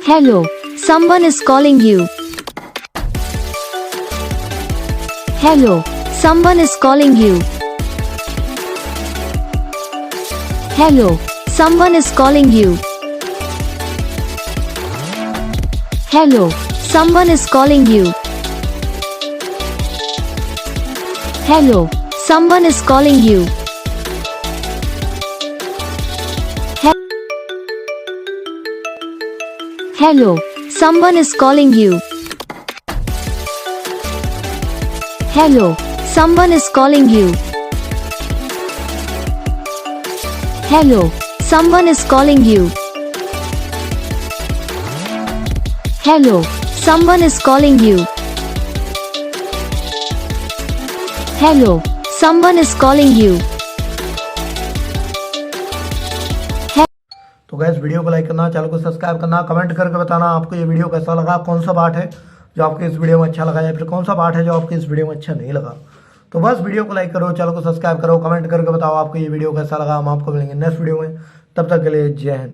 Hello, someone is calling you. Hello, someone is calling you. Hello, someone is calling you. Hello, someone is calling you. Hello, someone is calling you. Hello, someone is calling you. Hello, someone is calling you. Hello, someone is calling you. Hello, someone is calling you. Hello, someone is calling you. तो gas video को like करना, channel को subscribe करना, comment करके बताना आपको ये video कैसा लगा, कौन सा पार्ट है जो आपके इस वीडियो में अच्छा लगा या फिर कौन सा पार्ट है जो आपके इस वीडियो में अच्छा नहीं लगा। तो बस वीडियो को लाइक करो, चैनल को सब्सक्राइब करो, कमेंट करके बताओ आपको ये वीडियो कैसा लगा। हम आपको मिलेंगे नेक्स्ट वीडियो में, तब तक के लिए जय हिंद।